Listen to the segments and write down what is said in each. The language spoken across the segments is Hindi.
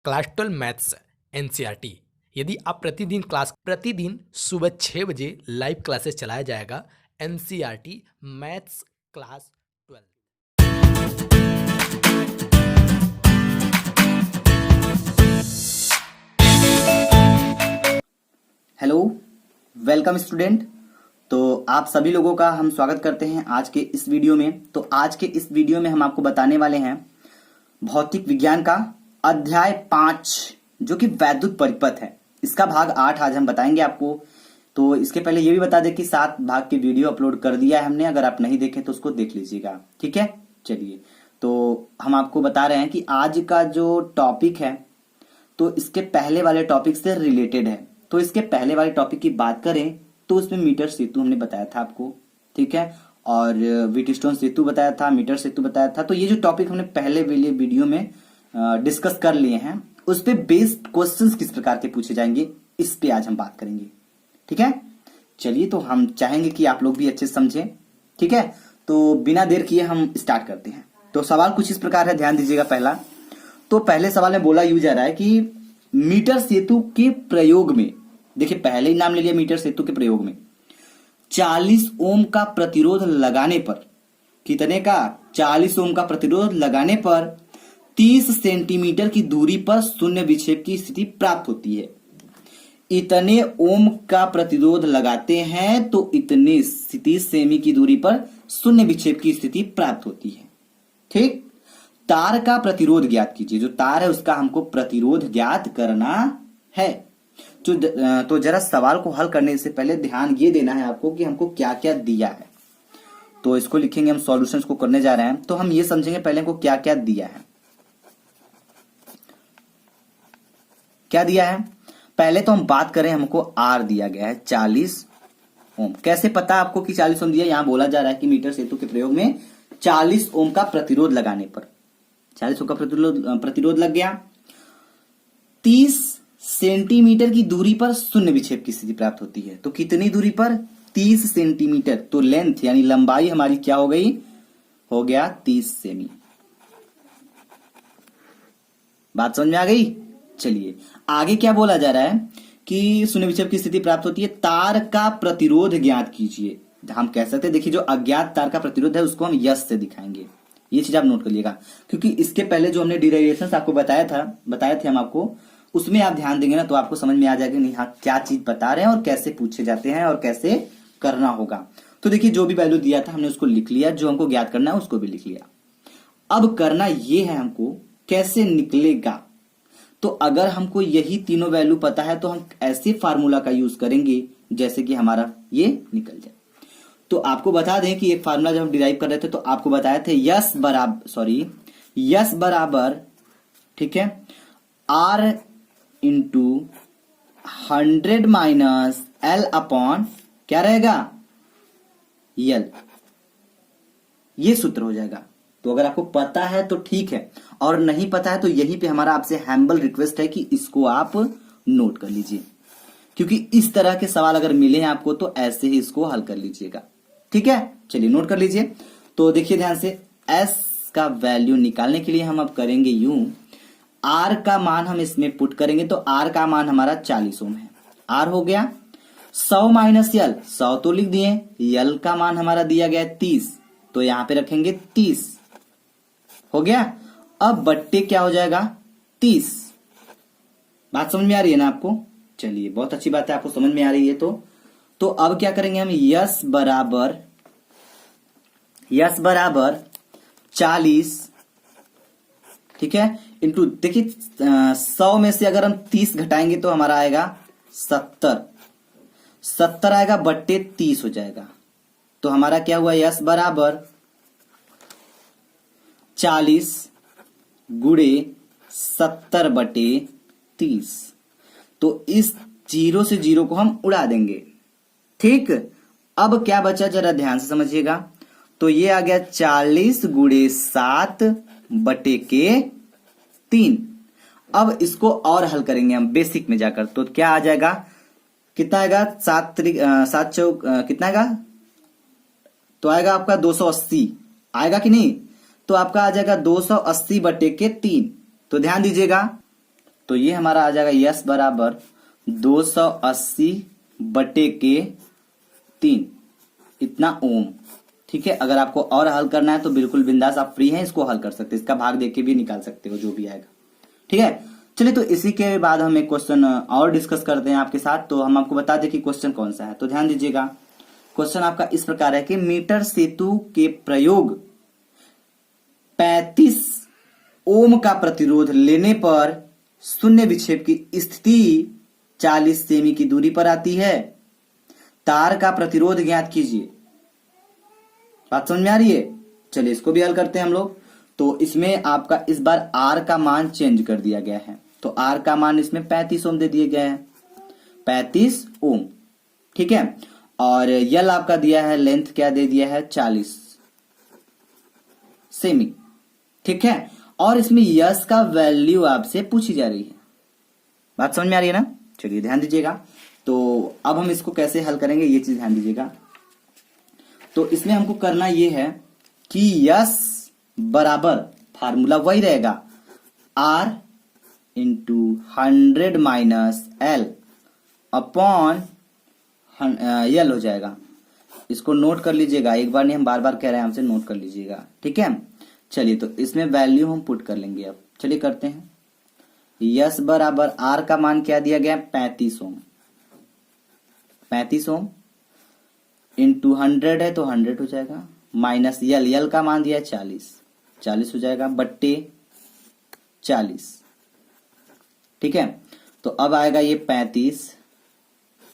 Class 12 maths NCERT. यदि आप प्रतिदिन सुबह 6 बजे लाइव क्लासेस चलाया जाएगा NCERT maths class 12। Hello, welcome student. तो आप सभी लोगों का हम स्वागत करते हैं आज के इस वीडियो में। तो आज के इस वीडियो में हम आपको बताने वाले हैं भौतिक विज्ञान का अध्याय 5 जो कि वैद्युत परिपथ है। इसका भाग 8 आज हम बताएंगे आपको। तो इसके पहले ये भी बता दें कि 7 भाग की वीडियो अपलोड कर दिया है हमने, अगर आप नहीं देखें तो उसको देख लीजिएगा। ठीक है, चलिए। तो हम आपको बता रहे हैं कि आज का जो टॉपिक है तो इसके पहले वाले टॉपिक से रिलेटेड है। तो इसके पहले वाले टॉपिक की बात करें तो उसमें मीटर सेतु हमने बताया था आपको, ठीक है, और व्हीटस्टोन सेतु बताया था, मीटर सेतु बताया था। तो ये जो टॉपिक हमने पहले वाले वीडियो में डिस्कस कर लिए हैं, उस पे बेस्ड क्वेश्चंस किस प्रकार के पूछे जाएंगे इस पे आज हम बात करेंगे। ठीक है, चलिए। तो हम चाहेंगे कि आप लोग भी अच्छे से समझें। ठीक है, तो बिना देर किए हम स्टार्ट करते हैं। तो सवाल कुछ इस प्रकार है, ध्यान दीजिएगा। पहला तो पहले सवाल में बोला यूं जा रहा है कि मीटर सेतु के प्रयोग में, देखिए पहले ही नाम ले लिया, मीटर सेतु के प्रयोग में 40 ओम का प्रतिरोध लगाने पर, कितने का? 40 ओम का प्रतिरोध लगाने पर 30 सेंटीमीटर की दूरी पर शून्य विक्षेप की स्थिति प्राप्त होती है। इतने ओम का प्रतिरोध लगाते हैं तो इतने 30 सेमी की दूरी पर शून्य विक्षेप की स्थिति प्राप्त होती है। ठीक, तार का प्रतिरोध ज्ञात कीजिए। जो तार है उसका हमको प्रतिरोध ज्ञात करना है। तो जरा सवाल को हल करने से पहले ध्यान ये देना है आपको कि हमको क्या क्या दिया है। तो इसको लिखेंगे, हम सॉल्यूशंस को करने जा रहे हैं। तो हम ये समझेंगे पहले हमको क्या क्या दिया है। क्या दिया है? पहले तो हम बात करें, हमको आर दिया गया है 40 ओम। कैसे पता आपको कि 40 ओम दिया? यहां बोला जा रहा है कि मीटर सेतु के प्रयोग में 40 ओम का प्रतिरोध लगाने पर 40 ओम का प्रतिरोध लग गया। 30 सेंटीमीटर की दूरी पर शून्य विक्षेप की स्थिति प्राप्त होती है। तो कितनी दूरी पर? 30 सेंटीमीटर। तो लेंथ यानी लंबाई हमारी क्या हो गई? हो गया 30 सेमी। बात समझ में आ गई? चलिए आगे क्या बोला जा रहा है कि शून्य विक्षेप की स्थिति प्राप्त होती है। तार का प्रतिरोध ज्ञात कीजिए। हम कह सकते हैं, देखिए जो अज्ञात तार का प्रतिरोध है उसको हम यस से दिखाएंगे। ये चीज आप नोट कर लीजिएगा, क्योंकि इसके पहले जो हमने डिराइवेशंस आपको बताए थे हम आपको, उसमें आप ध्यान देंगे ना तो आपको समझ में आ जाएगा नहीं, हाँ क्या चीज बता रहे हैं और कैसे पूछे जाते हैं और कैसे करना होगा। तो देखिए जो भी वैल्यू दिया था हमने उसको लिख लिया, जो हमको ज्ञात करना है उसको भी लिख लिया। अब करना ये है हमको कैसे निकलेगा। तो अगर हमको यही तीनों वैल्यू पता है तो हम ऐसे फार्मूला का यूज करेंगे जैसे कि हमारा ये निकल जाए। तो आपको बता दें कि एक फार्मूला जब हम डिराइव कर रहे थे तो आपको बताए थे यस बराबर, ठीक है, R into 100 minus L upon क्या रहेगा? यल। ये सूत्र हो जाएगा। तो अगर आपको पता है तो ठीक है, और नहीं पता है तो यहीं पे हमारा आपसे हैम्बल रिक्वेस्ट है कि इसको आप नोट कर लीजिए, क्योंकि इस तरह के सवाल अगर मिले आपको तो ऐसे ही इसको हल कर लीजिएगा। ठीक है, चलिए नोट कर लीजिए। तो देखिए ध्यान से, एस का वैल्यू निकालने के लिए हम अब करेंगे यूं, आर का मान हम इसमें पुट करेंगे। तो आर का मान हमारा 40 ओम है। आर हो गया 100 माइनस यल, 100 तो लिख दिए। यल का मान हमारा दिया गया 30, तो यहां पे रखेंगे 30 हो गया। अब बट्टे क्या हो जाएगा? 30। बात समझ में आ रही है ना आपको? चलिए बहुत अच्छी बात है, आपको समझ में आ रही है। तो अब क्या करेंगे हम? यस बराबर 40, ठीक है, इंटू, देखिए 100 में से अगर हम 30 घटाएंगे तो हमारा आएगा 70 आएगा, बट्टे 30 हो जाएगा। तो हमारा क्या हुआ? यस बराबर 40 गुणे 70 बटे 30। तो इस 0 से 0 को हम उड़ा देंगे। ठीक, अब क्या बचा जरा ध्यान से समझिएगा। तो ये आ गया 40 गुणे 7 बटे के 3। अब इसको और हल करेंगे हम बेसिक में जाकर। तो क्या आ जाएगा? कितना आएगा? 7 चौक कितना आएगा? तो आएगा आपका 280। आएगा कि नहीं? तो आपका आ जाएगा 280 बटे के 3। तो ध्यान दीजिएगा, तो ये हमारा आ जाएगा यस बराबर 280/3 इतना ओम। ठीक है, अगर आपको और हल करना है तो बिल्कुल बिंदास, आप फ्री हैं, इसको हल कर सकते हैं, इसका भाग देके भी निकाल सकते हो जो भी आएगा। ठीक है, चलिए तो इसी के बाद हम एक क्वेश्चन और डिस्कस करते हैं आपके साथ। तो हम आपको बता दें कि क्वेश्चन कौन सा है, तो ध्यान दीजिएगा। क्वेश्चन आपका इस प्रकार है कि मीटर सेतु के प्रयोग 35 ओम का प्रतिरोध लेने पर शून्य विक्षेप की स्थिति 40 सेमी की दूरी पर आती है। तार का प्रतिरोध ज्ञात कीजिए। बात समझ में आ रही है? चलिए इसको भी हल करते हैं हम लोग। तो इसमें आपका इस बार आर का मान चेंज कर दिया गया है, तो आर का मान इसमें 35 ओम दे दिए गए हैं, 35 ओम। ठीक है, और यल आपका दिया है, लेंथ क्या दे दिया है, 40 सेमी। ठीक है, और इसमें यस का वैल्यू आपसे पूछी जा रही है। बात समझ में आ रही है ना? चलिए ध्यान दीजिएगा। तो अब हम इसको कैसे हल करेंगे ये चीज ध्यान दीजिएगा। तो इसमें हमको करना ये है कि यस बराबर फार्मूला वही रहेगा, R into 100 minus L upon यल हो जाएगा। इसको नोट कर लीजिएगा, एक बार नहीं, हम बार बार कह रहे हैं हमसे, नोट कर लीजिएगा। ठीक है, चलिए तो इसमें वैल्यू हम पुट कर लेंगे। अब चलिए करते हैं। यस बराबर आर का मान क्या दिया गया, 35 ओम, 35 ओम इंटू 100 है तो 100 हो जाएगा, माइनस यल का मान दिया है 40 हो जाएगा, बट्टे 40। ठीक है, तो अब आएगा ये 35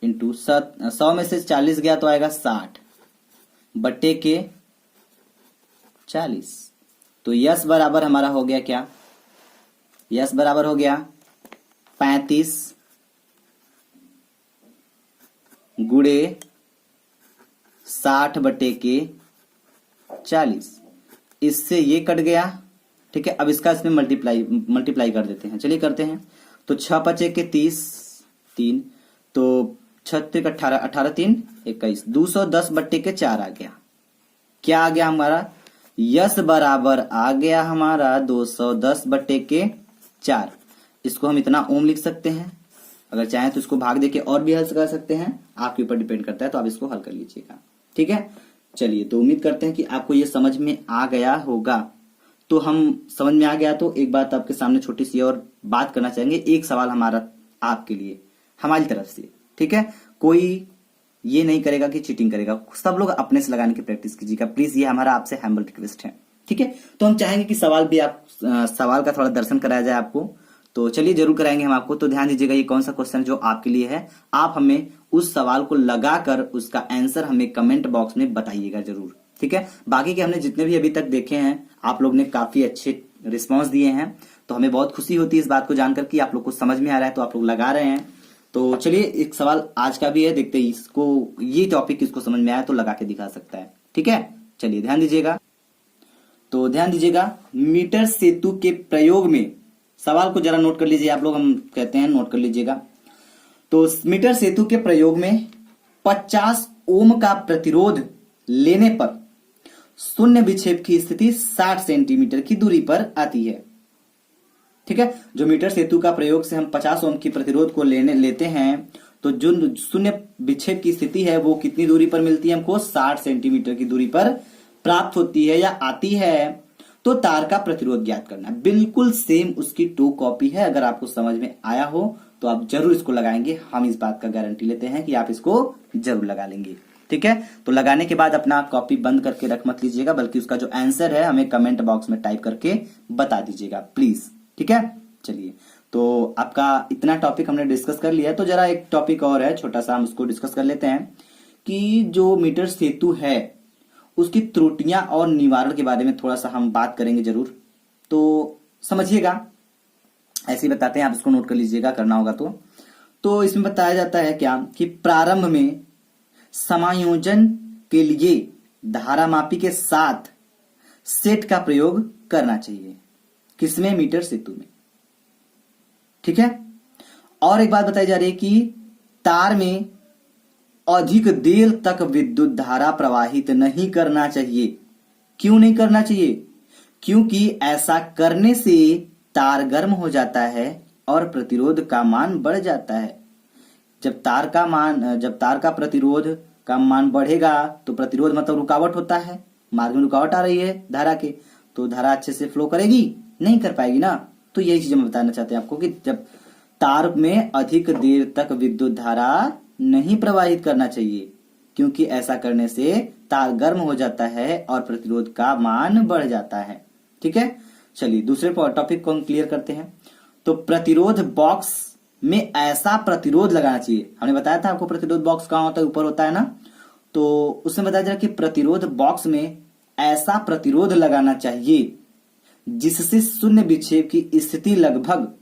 इंटू 100 में से 40 गया तो आएगा 60 बट्टे के 40। तो यस बराबर हमारा हो गया क्या, यस बराबर हो गया 35 गुणे 60 बटे के 40। इससे ये कट गया। ठीक है, अब इसका इसमें मल्टीप्लाई कर देते हैं। चलिए करते हैं। तो 6 पचे के 30, 3 तो 36 18 18 3 21, 210 बट्टे के 4 आ गया। क्या आ गया हमारा, यस बराबर आ गया हमारा 210 बट्टे के 4। इसको हम इतना ओम लिख सकते हैं, अगर चाहें तो इसको भाग देके और भी हल कर सकते हैं, आपके ऊपर डिपेंड करता है, तो आप इसको हल कर लीजिएगा। ठीक है, चलिए तो उम्मीद करते हैं कि आपको ये समझ में आ गया होगा। तो हम समझ में आ गया तो एक बात आपके सामने छोटी सी और बात करना चाहेंगे। एक सवाल हमारा आपके लिए, हमारी तरफ से। ठीक है, कोई ये नहीं करेगा कि चीटिंग करेगा, सब लोग अपने से लगाने की प्रैक्टिस कीजिएगा प्लीज, ये हमारा आपसे हम्बल रिक्वेस्ट है। ठीक है, तो हम चाहेंगे कि सवाल भी आप सवाल का थोड़ा दर्शन कराया जाए आपको, तो चलिए जरूर कराएंगे हम आपको। तो ध्यान दीजिएगा, ये कौन सा क्वेश्चन जो आपके लिए है, आप हमें उस सवाल को लगाकर उसका आंसर हमें कमेंट बॉक्स में बताइएगा जरूर। ठीक है, बाकी के हमने जितने भी अभी तक देखे हैं, आप लोग ने काफी अच्छे रिस्पॉन्स दिए हैं, तो हमें बहुत खुशी होती है इस बात को जानकर कि आप लोग को समझ में आ रहा है, तो आप लोग लगा रहे हैं। तो चलिए एक सवाल आज का भी है, देखते हैं इसको, ये टॉपिक किसको समझ में आया तो लगा के दिखा सकता है। ठीक है, चलिए ध्यान दीजिएगा। तो ध्यान दीजिएगा, मीटर सेतु के प्रयोग में, सवाल को जरा नोट कर लीजिए आप लोग, हम कहते हैं नोट कर लीजिएगा। तो मीटर सेतु के प्रयोग में 50 ओम का प्रतिरोध लेने पर शून्य विक्षेप की स्थिति 60 सेंटीमीटर की दूरी पर आती है। ठीक है, जो मीटर सेतु का प्रयोग से हम 50 ओम की प्रतिरोध को लेते हैं, तो जो शून्य विक्षेप की स्थिति है वो कितनी दूरी पर मिलती है हमको, 60 सेंटीमीटर की दूरी पर प्राप्त होती है या आती है। तो तार का प्रतिरोध ज्ञात करना है, बिल्कुल सेम उसकी 2 कॉपी है। अगर आपको समझ में आया हो तो आप जरूर इसको लगाएंगे, हम इस बात का गारंटी लेते हैं कि आप इसको जरूर लगा लेंगे। ठीक है, तो लगाने के बाद अपना कॉपी बंद करके रख मत लीजिएगा, बल्कि उसका जो आंसर है हमें कमेंट बॉक्स में टाइप करके बता दीजिएगा प्लीज। ठीक है, चलिए तो आपका इतना टॉपिक हमने डिस्कस कर लिया है, तो जरा एक टॉपिक और है छोटा सा, हम उसको डिस्कस कर लेते हैं कि जो मीटर सेतु है उसकी त्रुटियां और निवारण के बारे में थोड़ा सा हम बात करेंगे जरूर। तो समझिएगा, ऐसे ही बताते हैं, आप इसको नोट कर लीजिएगा, करना होगा तो इसमें बताया जाता है क्या कि प्रारंभ में समायोजन के लिए धारामापी के साथ सेट का प्रयोग करना चाहिए। किसमें, मीटर सेतु में। ठीक है, और एक बात बताई जा रही है कि तार में अधिक देर तक विद्युत धारा प्रवाहित नहीं करना चाहिए। क्यों नहीं करना चाहिए, क्योंकि ऐसा करने से तार गर्म हो जाता है और प्रतिरोध का मान बढ़ जाता है। जब तार का प्रतिरोध का मान बढ़ेगा तो प्रतिरोध मतलब रुकावट होता है, मार्ग में रुकावट आ रही है धारा के, तो धारा अच्छे से फ्लो करेगी नहीं, कर पाएगी ना। तो यही चीज हम बताना चाहते हैं आपको कि जब तार में अधिक देर तक विद्युत धारा नहीं प्रवाहित करना चाहिए, क्योंकि ऐसा करने से तार गर्म हो जाता है और प्रतिरोध का मान बढ़ जाता है। ठीक है, चलिए दूसरे टॉपिक को हम क्लियर करते हैं। तो प्रतिरोध बॉक्स में ऐसा प्रतिरोध लगाना चाहिए। हमने बताया था आपको प्रतिरोध बॉक्स कहां होता है, ऊपर होता है ना। तो उसमें बताया जा कि प्रतिरोध बॉक्स में ऐसा प्रतिरोध लगाना चाहिए जिससे शून्य विक्षेप की स्थिति लगभग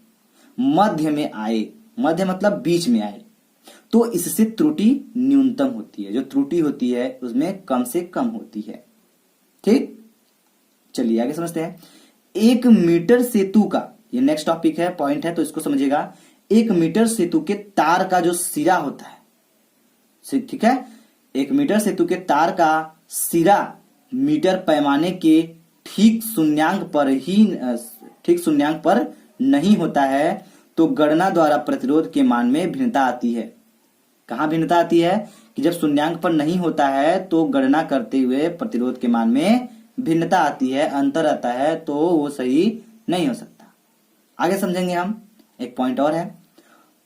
मध्य में आए। मध्य मतलब बीच में आए। तो इससे त्रुटि न्यूनतम होती है, जो त्रुटि होती है उसमें कम से कम होती है। ठीक, चलिए आगे समझते हैं। 1 मीटर सेतु का, ये नेक्स्ट टॉपिक है, पॉइंट है, तो इसको समझिएगा। 1 मीटर सेतु के तार का जो सिरा होता है, ठीक है, 1 मीटर सेतु के तार का सिरा मीटर पैमाने के ठीक शून्यांक पर नहीं होता है, तो गणना द्वारा प्रतिरोध के मान में भिन्नता आती है। कहां भिन्नता आती है कि जब शून्यांक पर नहीं होता है तो गणना करते हुए प्रतिरोध के मान में भिन्नता आती है, अंतर आता है, तो वो सही नहीं हो सकता। आगे समझेंगे हम। एक पॉइंट और है,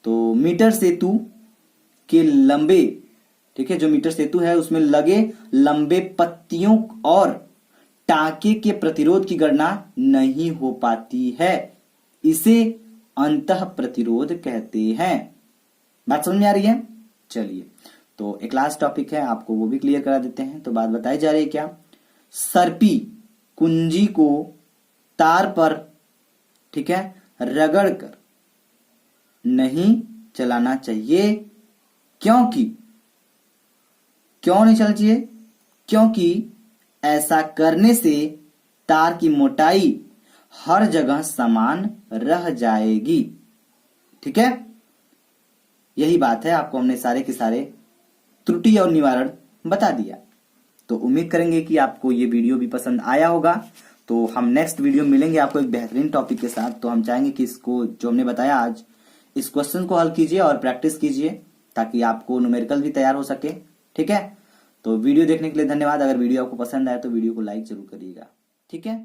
तो मीटर सेतु के लंबे, ठीक है, जो मीटर सेतु है उसमें लगे लंबे पत्तियों और टांके के प्रतिरोध की गणना नहीं हो पाती है, इसे अंतः प्रतिरोध कहते हैं। बात समझ में आ रही है? चलिए, तो एक लास्ट टॉपिक है, आपको वो भी क्लियर करा देते हैं। तो बात बताई जा रही है क्या, सर्पी कुंजी को तार पर, ठीक है, रगड़ कर नहीं चलाना चाहिए। क्यों नहीं चलाना चाहिए? क्योंकि ऐसा करने से तार की मोटाई हर जगह समान रह जाएगी। ठीक है, यही बात है, आपको हमने सारे के सारे त्रुटि और निवारण बता दिया। तो उम्मीद करेंगे कि आपको ये वीडियो भी पसंद आया होगा। तो हम नेक्स्ट वीडियो मिलेंगे आपको एक बेहतरीन टॉपिक के साथ। तो हम चाहेंगे कि इसको जो हमने बताया आज, इस क्वेश्चन को हल कीजिए और प्रैक्टिस कीजिए, ताकि आपको न्यूमेरिकल भी तैयार हो सके। ठीक है, तो वीडियो देखने के लिए धन्यवाद। अगर वीडियो आपको पसंद आए तो वीडियो को लाइक जरूर करिएगा। ठीक है।